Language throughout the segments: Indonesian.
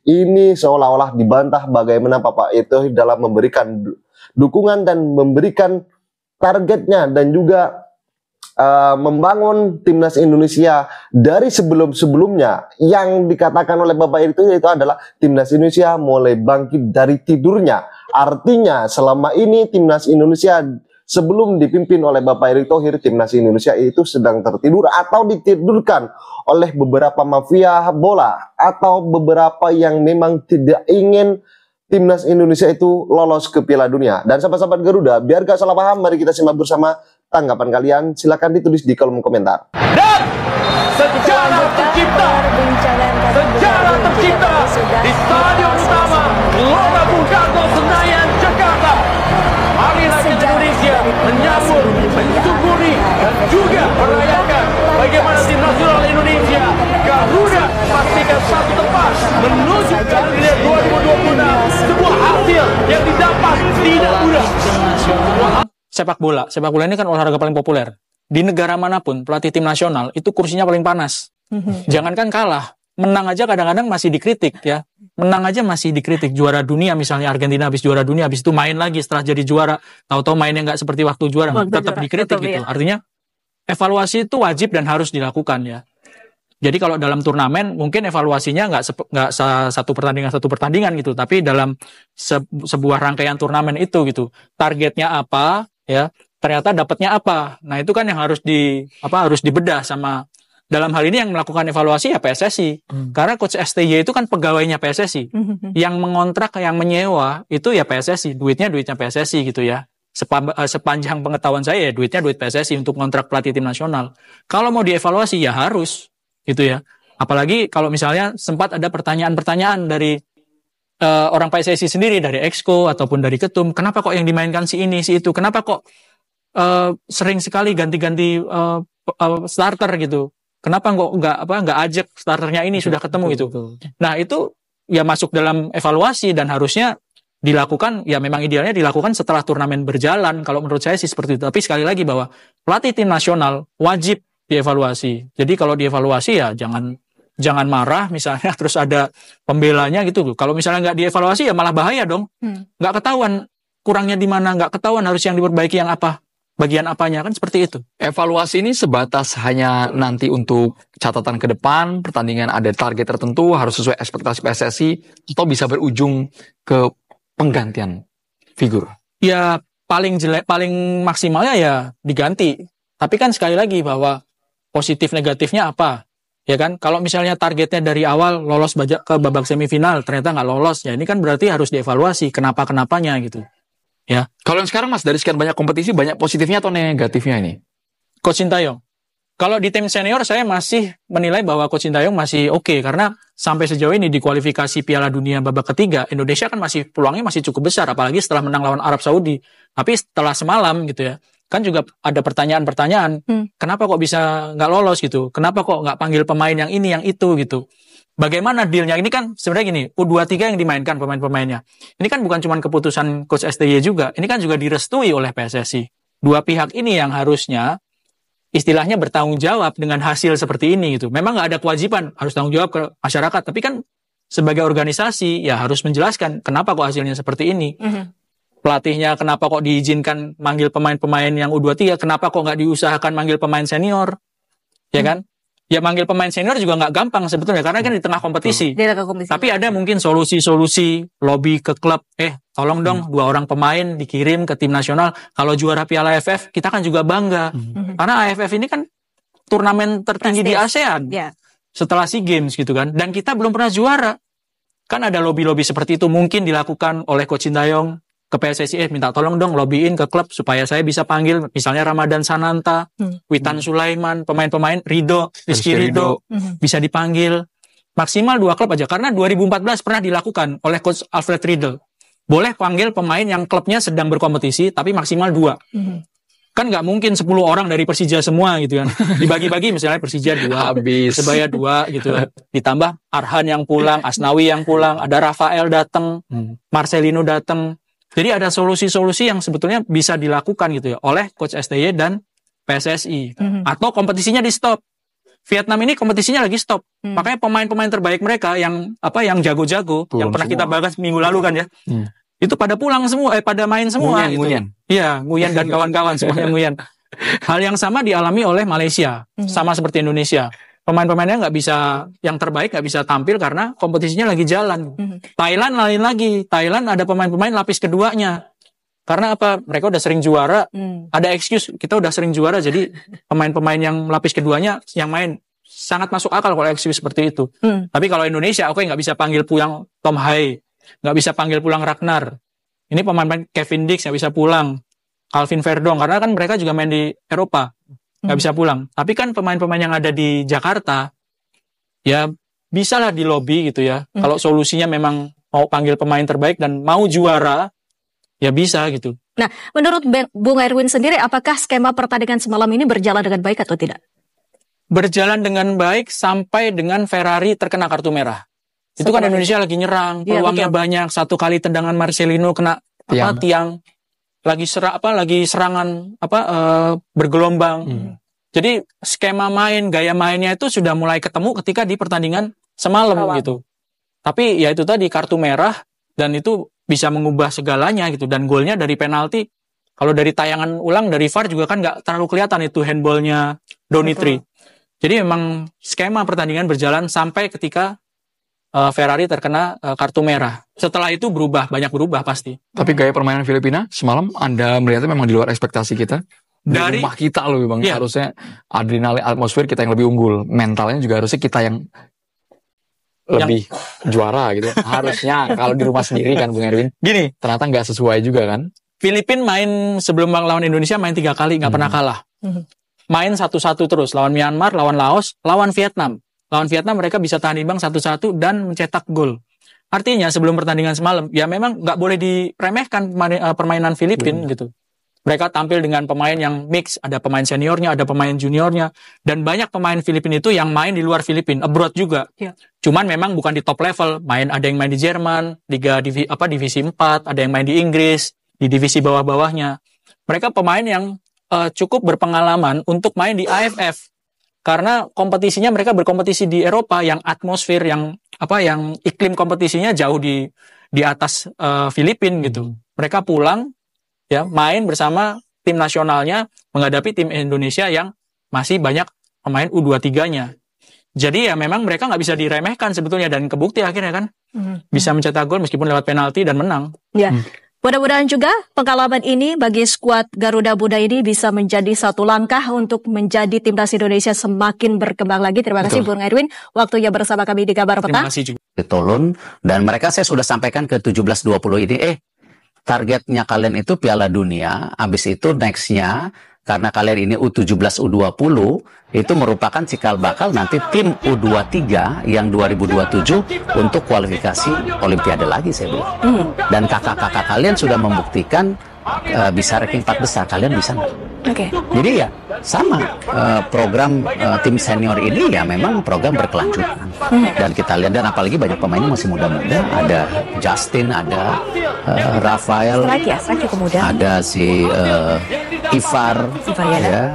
ini seolah-olah dibantah bagaimana Bapak itu dalam memberikan dukungan dan memberikan targetnya dan juga membangun timnas Indonesia dari sebelum-sebelumnya yang dikatakan oleh Bapak itu adalah timnas Indonesia mulai bangkit dari tidurnya. Artinya selama ini timnas Indonesia sebelum dipimpin oleh Bapak Erick Thohir, timnas Indonesia itu sedang tertidur atau ditidurkan oleh beberapa mafia bola atau beberapa yang memang tidak ingin timnas Indonesia itu lolos ke Piala Dunia. Dan sahabat-sahabat Garuda, biar gak salah paham, mari kita simak bersama tanggapan kalian. Silakan ditulis di kolom komentar. Dan sejarah tercipta di Stadion Utama Gelora Bung Karno Senayan, Jakarta. Marilah kita Indonesia menyambut, mensyukuri dan juga merayakan bagaimana tim nasional Indonesia Garuda pastikan satu tempat menuju Piala Dunia 2026, sebuah hasil yang didapat tidak mudah. Sepak bola ini kan olahraga paling populer. Di negara manapun, pelatih tim nasional itu kursinya paling panas. Jangankan kalah, menang aja kadang-kadang masih dikritik ya. Menang aja masih dikritik. Juara dunia misalnya Argentina habis juara dunia, habis itu main lagi setelah jadi juara. Tahu-tahu mainnya nggak seperti waktu juara, tetap dikritik gitu. Ya. Artinya evaluasi itu wajib dan harus dilakukan ya. Jadi kalau dalam turnamen mungkin evaluasinya nggak satu pertandingan gitu, tapi dalam sebuah rangkaian turnamen itu gitu. Targetnya apa? Ya, ternyata dapatnya apa. Nah, itu kan yang harus dibedah sama, dalam hal ini yang melakukan evaluasi ya PSSI. Karena coach STY itu kan pegawainya PSSI. Yang mengontrak, yang menyewa itu ya PSSI, duitnya PSSI gitu ya. Sepanjang pengetahuan saya ya duit PSSI untuk kontrak pelatih tim nasional. Kalau mau dievaluasi ya harus gitu ya. Apalagi kalau misalnya sempat ada pertanyaan-pertanyaan dari orang PSSI sendiri, dari Exco ataupun dari Ketum, kenapa kok yang dimainkan si ini, si itu, kenapa kok sering sekali ganti-ganti starter gitu, kenapa nggak ajak starternya ini sudah ketemu gitu. Nah itu ya masuk dalam evaluasi dan harusnya dilakukan, ya memang idealnya dilakukan setelah turnamen berjalan, kalau menurut saya sih seperti itu. Tapi sekali lagi bahwa pelatih tim nasional wajib dievaluasi. Jadi kalau dievaluasi ya jangan marah misalnya terus ada pembelanya gitu. Kalau misalnya nggak dievaluasi ya malah bahaya dong. Nggak ketahuan kurangnya di mana, nggak ketahuan harus yang diperbaiki yang apa, bagian apanya, kan seperti itu. Evaluasi ini sebatas hanya nanti untuk catatan ke depan, pertandingan ada target tertentu harus sesuai ekspektasi PSSI, atau bisa berujung ke penggantian figur. Ya paling maksimalnya ya diganti. Tapi kan sekali lagi bahwa positif negatifnya apa? Ya kan, kalau misalnya targetnya dari awal lolos ke babak semifinal, ternyata nggak lolos, ya ini kan berarti harus dievaluasi kenapa-kenapanya gitu. Ya. Kalau yang sekarang Mas, dari sekian banyak kompetisi, banyak positifnya atau negatifnya ini? Coach Sintayong. Kalau di tim senior saya masih menilai bahwa Coach Sintayong masih oke, karena sampai sejauh ini di kualifikasi Piala Dunia babak ketiga, Indonesia kan peluangnya masih cukup besar, apalagi setelah menang lawan Arab Saudi. Tapi setelah semalam gitu ya, kan juga ada pertanyaan-pertanyaan, kenapa kok bisa nggak lolos gitu, kenapa kok nggak panggil pemain yang ini, yang itu gitu. Bagaimana dealnya? Ini kan sebenarnya gini, U23 yang dimainkan pemain-pemainnya. Ini kan bukan cuma keputusan Coach STY juga, ini kan juga direstui oleh PSSI. Dua pihak ini yang harusnya istilahnya bertanggung jawab dengan hasil seperti ini gitu. Memang nggak ada kewajiban harus tanggung jawab ke masyarakat, tapi kan sebagai organisasi ya harus menjelaskan kenapa kok hasilnya seperti ini. Pelatihnya kenapa kok diizinkan manggil pemain-pemain yang U23, kenapa kok nggak diusahakan manggil pemain senior, ya kan? Ya manggil pemain senior juga nggak gampang sebetulnya, karena kan di tengah kompetisi. Tapi ada mungkin solusi-solusi, lobby ke klub, tolong dong 2 orang pemain dikirim ke tim nasional, kalau juara Piala AFF, kita kan juga bangga. Karena AFF ini kan turnamen tertinggi di ASEAN, setelah SEA Games gitu kan, dan kita belum pernah juara. Kan ada lobby-lobby seperti itu, mungkin dilakukan oleh Coach Sintayong, ke PSSI, minta tolong dong lobbyin ke klub supaya saya bisa panggil misalnya Ramadan Sananta, Witan Sulaiman, pemain-pemain Rizky Ridho bisa dipanggil maksimal 2 klub aja, karena 2014 pernah dilakukan oleh Coach Alfred Riedel. Boleh panggil pemain yang klubnya sedang berkompetisi tapi maksimal 2. Kan nggak mungkin 10 orang dari Persija semua gitu kan. Dibagi-bagi misalnya Persija 2, Persebaya 2 gitu. Ditambah Arhan yang pulang, Asnawi yang pulang, ada Rafael datang, Marcelino datang. Jadi ada solusi-solusi yang sebetulnya bisa dilakukan gitu ya oleh Coach STY dan PSSI. Atau kompetisinya di stop. Vietnam ini kompetisinya lagi stop. Makanya pemain-pemain terbaik mereka yang jago-jago, yang pernah kita bahas minggu lalu kan ya. Itu pada pulang semua, pada main semua. Nguyen. Iya, Nguyen dan kawan-kawan semuanya Nguyen. Hal yang sama dialami oleh Malaysia, sama seperti Indonesia. Pemain-pemainnya nggak bisa, yang terbaik nggak bisa tampil karena kompetisinya lagi jalan. Thailand lain lagi. Thailand ada pemain-pemain lapis keduanya. Karena apa? Mereka udah sering juara. Ada excuse, kita udah sering juara. Jadi pemain-pemain yang lapis keduanya yang main sangat masuk akal kalau excuse seperti itu. Tapi kalau Indonesia, oke nggak bisa panggil pulang Tom Hai, nggak bisa panggil pulang Ragnar. Ini pemain-pemain Kevin Dix nggak bisa pulang, Calvin Verdong, karena kan mereka juga main di Eropa, nggak bisa pulang. Tapi kan pemain-pemain yang ada di Jakarta, ya bisa lah di lobby gitu ya. Kalau solusinya memang mau panggil pemain terbaik dan mau juara, ya bisa gitu. Nah, menurut Bung Erwin sendiri, apakah skema pertandingan semalam ini berjalan dengan baik atau tidak? Berjalan dengan baik sampai dengan Ferrari terkena kartu merah. Itu kan Indonesia lagi nyerang, peluangnya banyak. Satu kali tendangan Marcelino kena tiang. Lagi serangan bergelombang. Jadi skema main, gaya mainnya itu sudah mulai ketemu ketika di pertandingan semalam gitu. Tapi ya itu tadi kartu merah dan itu bisa mengubah segalanya gitu. Dan golnya dari penalti, kalau dari tayangan ulang dari VAR juga kan nggak terlalu kelihatan itu handballnya Donitri. Jadi memang skema pertandingan berjalan sampai ketika Ferrari terkena kartu merah. Setelah itu banyak berubah pasti. Tapi gaya permainan Filipina semalam Anda melihatnya memang di luar ekspektasi kita. Dari rumah kita loh Bang. Iya. Harusnya adrenalin atmosfer kita yang lebih unggul. Mentalnya juga harusnya kita yang lebih juara gitu. Harusnya kalau di rumah sendiri kan Bung Erwin. Gini, ternyata nggak sesuai juga kan. Filipina main sebelum lawan Indonesia main 3 kali nggak pernah kalah. Main 1-1 terus lawan Myanmar, lawan Laos, lawan Vietnam. Lawan Vietnam mereka bisa tahan imbang 1-1 dan mencetak gol. Artinya sebelum pertandingan semalam ya memang nggak boleh diremehkan permainan Filipina gitu. Mereka tampil dengan pemain yang mix, ada pemain seniornya, ada pemain juniornya, dan banyak pemain Filipina itu yang main di luar Filipina, abroad juga. Cuman memang bukan di top level, ada yang main di Jerman, divisi 4, ada yang main di Inggris, di divisi bawah-bawahnya. Mereka pemain yang cukup berpengalaman untuk main di AFF. Karena kompetisinya mereka berkompetisi di Eropa yang atmosfer yang iklim kompetisinya jauh di atas Filipina gitu. Mereka pulang ya main bersama tim nasionalnya menghadapi tim Indonesia yang masih banyak pemain U23-nya. Jadi ya memang mereka nggak bisa diremehkan sebetulnya dan kebukti akhirnya kan bisa mencetak gol meskipun lewat penalti dan menang. Ya. Mudah-mudahan juga pengalaman ini bagi skuad Garuda Muda ini bisa menjadi satu langkah untuk menjadi timnas Indonesia semakin berkembang lagi. Terima kasih Bung Erwin, waktunya bersama kami di Kabar Petang. Terima kasih juga. Ditolong dan mereka saya sudah sampaikan ke 17-20 ini, targetnya kalian itu Piala Dunia, habis itu next-nya karena kalian ini U17, U20 itu merupakan cikal bakal nanti tim U23 yang 2027 untuk kualifikasi Olimpiade lagi saya bilang. Dan kakak-kakak kalian sudah membuktikan bisa ranking 4 besar, kalian bisa nggak? Jadi ya sama program tim senior ini ya memang program berkelanjutan dan kita lihat dan apalagi banyak pemainnya masih muda-muda, ada Justin, ada Rafael, ada si Ivar ya,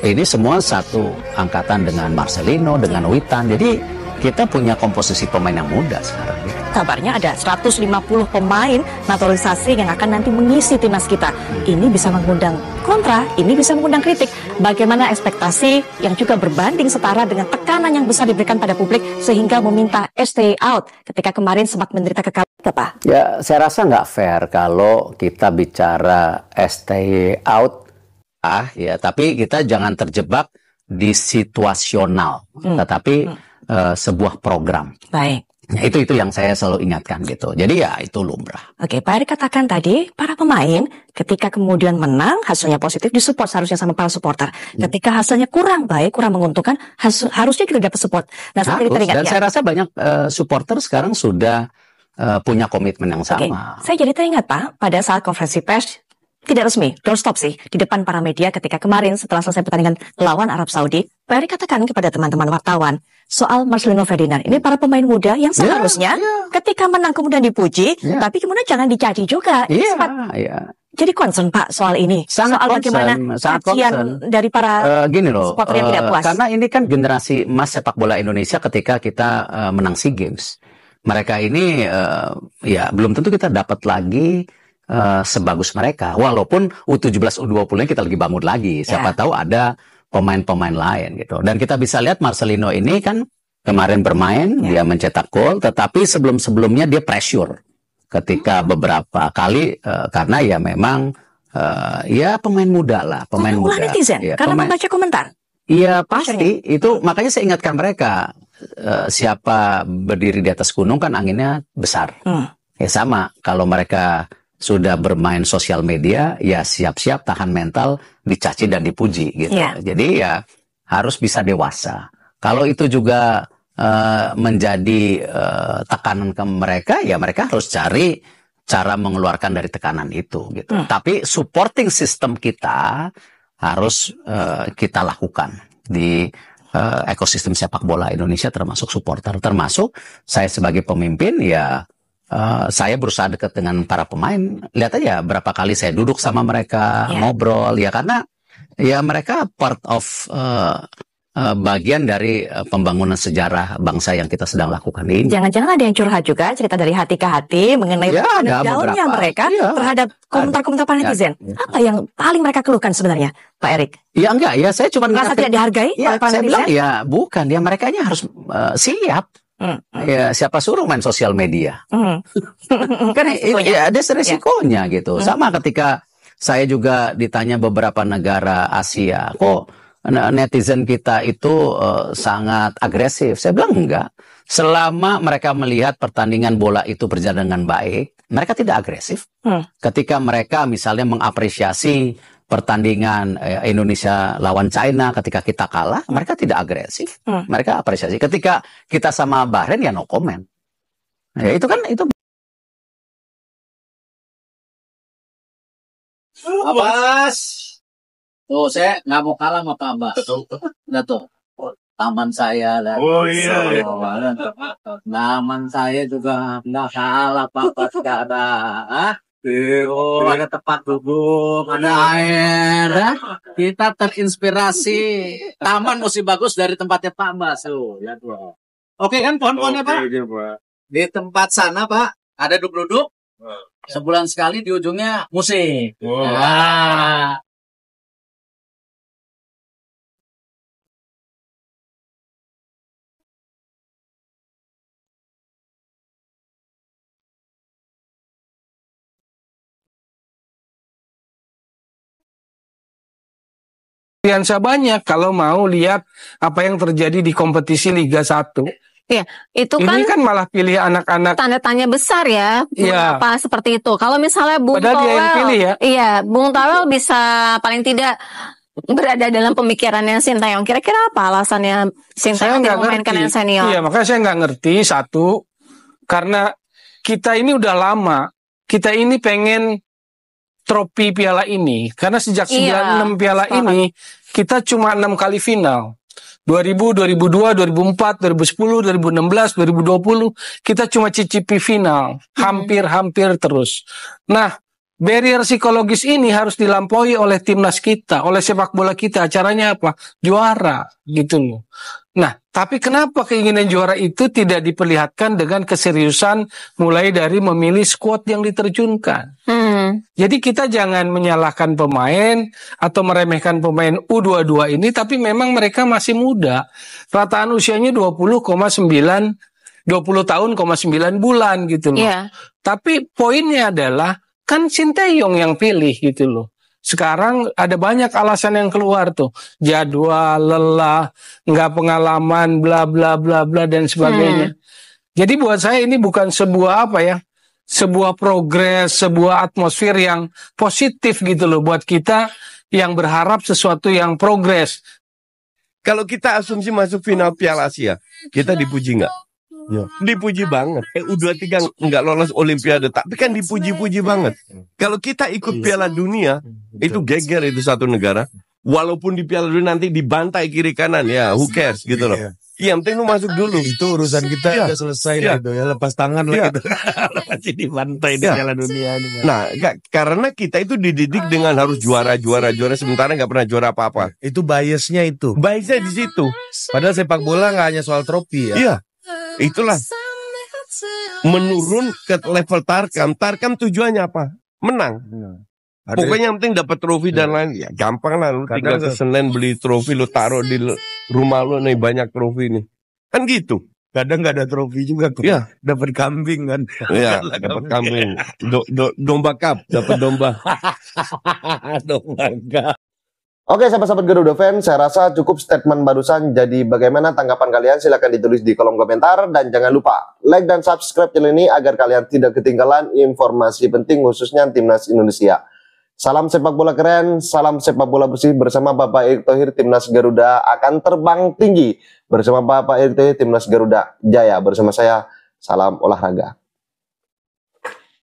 ini semua satu angkatan dengan Marcelino, dengan Witan. Jadi kita punya komposisi pemain yang muda sekarang. Kabarnya ada 150 pemain naturalisasi yang akan nanti mengisi timnas kita. Ini bisa mengundang kontra, ini bisa mengundang kritik. Bagaimana ekspektasi yang juga berbanding setara dengan tekanan yang besar diberikan pada publik sehingga meminta stay out ketika kemarin sempat menderita kekalahan, Pak? Ya, saya rasa nggak fair kalau kita bicara stay out, ya, tapi kita jangan terjebak di situasional, tetapi sebuah program. Baik. Ya, itu yang saya selalu ingatkan gitu. Jadi ya itu lumrah. Oke, Pak Erick katakan tadi para pemain ketika kemudian menang hasilnya positif disupport seharusnya sama para supporter. Ketika hasilnya kurang baik, kurang menguntungkan, harusnya kita dapat support. Nah, dan saya rasa banyak supporter sekarang sudah punya komitmen yang sama. Saya jadi teringat Pak pada saat konferensi pers tidak resmi, doorstop sih, di depan para media ketika kemarin setelah selesai pertandingan lawan Arab Saudi, Pak Erick katakan kepada teman-teman wartawan soal Marcelino Ferdinand. Ini para pemain muda yang seharusnya ketika menang kemudian dipuji, tapi kemudian jangan dicaci juga. jadi concern Pak soal ini. Sangat soal concern, bagaimana sangat kajian concern. dari para Gini loh, supporter yang tidak puas. karena ini kan generasi emas sepak bola Indonesia ketika kita menang SEA Games. Mereka ini ya belum tentu kita dapat lagi sebagus mereka. Walaupun U17, U20 kita lagi bangun lagi. Siapa tahu ada pemain-pemain lain gitu. Dan kita bisa lihat Marcelino ini kan kemarin bermain, dia mencetak gol, tetapi sebelum-sebelumnya dia pressure ketika beberapa kali karena ya memang ya pemain muda lah, pemain muda. Netizen, Ya, karena membaca komentar. Iya pasti itu, makanya saya ingatkan mereka siapa berdiri di atas gunung kan anginnya besar. Ya sama kalau mereka sudah bermain sosial media ya siap-siap tahan mental dicaci dan dipuji gitu. Jadi ya harus bisa dewasa. Kalau itu juga menjadi tekanan ke mereka ya mereka harus cari cara mengeluarkan dari tekanan itu gitu. Tapi supporting system kita harus kita lakukan di ekosistem sepak bola Indonesia, termasuk supporter, termasuk saya sebagai pemimpin ya saya berusaha dekat dengan para pemain. Lihat aja berapa kali saya duduk sama mereka ngobrol ya, karena ya mereka part of bagian dari pembangunan sejarah bangsa yang kita sedang lakukan ini. Jangan-jangan ada yang curhat juga, cerita dari hati ke hati mengenai down-nya mereka terhadap komentar-komentar para netizen. Apa yang paling mereka keluhkan sebenarnya, Pak Erik? Ya enggak, ya saya cuma merasa tidak dihargai oleh para saya netizen? bilang ya bukan, ya mereka harus siap. Ya siapa suruh main sosial media? Kan ya ada resikonya gitu. Sama ketika saya juga ditanya beberapa negara Asia, kok netizen kita itu sangat agresif. Saya bilang enggak. Selama mereka melihat pertandingan bola itu berjalan dengan baik, mereka tidak agresif. Ketika mereka misalnya mengapresiasi pertandingan Indonesia lawan China ketika kita kalah, mereka tidak agresif. Mereka apresiasi. Ketika kita sama Bahrain ya no comment. Ya itu kan itu. Abbas. Tuh, saya nggak mau kalah sama Pak Abbas. Nah tuh, taman saya lah. Oh iya. Taman saya juga nggak kalah Pak Abbas, nggak ada. Oh, ada tempat duduk, ada air. Kita terinspirasi. Taman mesti bagus dari tempatnya Pak Abbas. Tuh, lihat tuh. Oke kan pohon-pohonnya Pak? Di tempat sana Pak, ada duduk-duduk. Sebulan sekali di ujungnya musik. Wah. Banyak kalau mau lihat apa yang terjadi di kompetisi Liga 1. Iya, itu Ini kan malah pilih anak-anak. tanda tanya besar ya. Iya. Mengapa seperti itu? Kalau misalnya Bung Padahal dia yang Towel, pilih ya. iya, Bung Towel bisa paling tidak berada dalam pemikirannya Sintayong. Kira-kira apa alasannya Sintayong tidak memainkan yang senior? Iya, makanya saya nggak ngerti. Satu, karena kita ini udah lama, kita ini pengen trofi piala ini. Karena sejak 96 piala ini, kita cuma 6 kali final. 2000, 2002, 2004, 2010, 2016, 2020, kita cuma cicipi final. Hampir-hampir terus. Nah, barrier psikologis ini harus dilampaui oleh timnas kita, oleh sepak bola kita. Caranya apa? Juara, gitu loh. Nah, tapi kenapa keinginan juara itu tidak diperlihatkan dengan keseriusan mulai dari memilih skuad yang diterjunkan? Jadi kita jangan menyalahkan pemain atau meremehkan pemain U22 ini, tapi memang mereka masih muda. Rataan usianya 20,9 bulan gitu loh. Tapi poinnya adalah kan Sintayong yang pilih gitu loh. Sekarang ada banyak alasan yang keluar tuh. Jadwal, lelah, nggak pengalaman, bla bla bla bla dan sebagainya. Jadi buat saya ini bukan sebuah apa ya, sebuah progres, sebuah atmosfer yang positif gitu loh buat kita yang berharap sesuatu yang progres. Kalau kita asumsi masuk final Piala Asia, kita dipuji nggak? Ya. Dipuji banget. U23 nggak lolos Olimpiade, tapi kan dipuji-puji banget. Kalau kita ikut Piala Dunia, itu geger itu satu negara. Walaupun di Piala Dunia nanti dibantai kiri kanan ya, who cares gitu loh. Yang penting lu masuk dulu. Itu urusan kita udah selesai gitu ya, lepas tangan lah gitu. Masih dibantai di Piala Dunia ini. Nah, karena kita itu dididik dengan harus juara sementara nggak pernah juara apa-apa. Itu biasnya itu. Biasnya di situ. Padahal sepak bola nggak hanya soal trofi ya. Iya. Itulah menurun ke level Tarkam. Tarkam tujuannya apa? Menang. Pokoknya yang penting dapat trofi dan lain. Ya gampang lah, lu tinggal ke Senen beli trofi, lu taruh di rumah lu nih, banyak trofi nih. Kan gitu. Kadang nggak ada trofi juga kok. Iya. Dapat kambing kan. Iya, dapat kambing. Domba cup, dapat domba. Domba cup. Oke, sahabat-sahabat Garuda fans, saya rasa cukup statement barusan. Jadi bagaimana tanggapan kalian? Silahkan ditulis di kolom komentar. Dan jangan lupa like dan subscribe channel ini agar kalian tidak ketinggalan informasi penting khususnya Timnas Indonesia. Salam sepak bola keren, salam sepak bola bersih bersama Bapak Erick Thohir. Timnas Garuda akan terbang tinggi bersama Bapak Erick Thohir. Timnas Garuda Jaya bersama saya. Salam olahraga.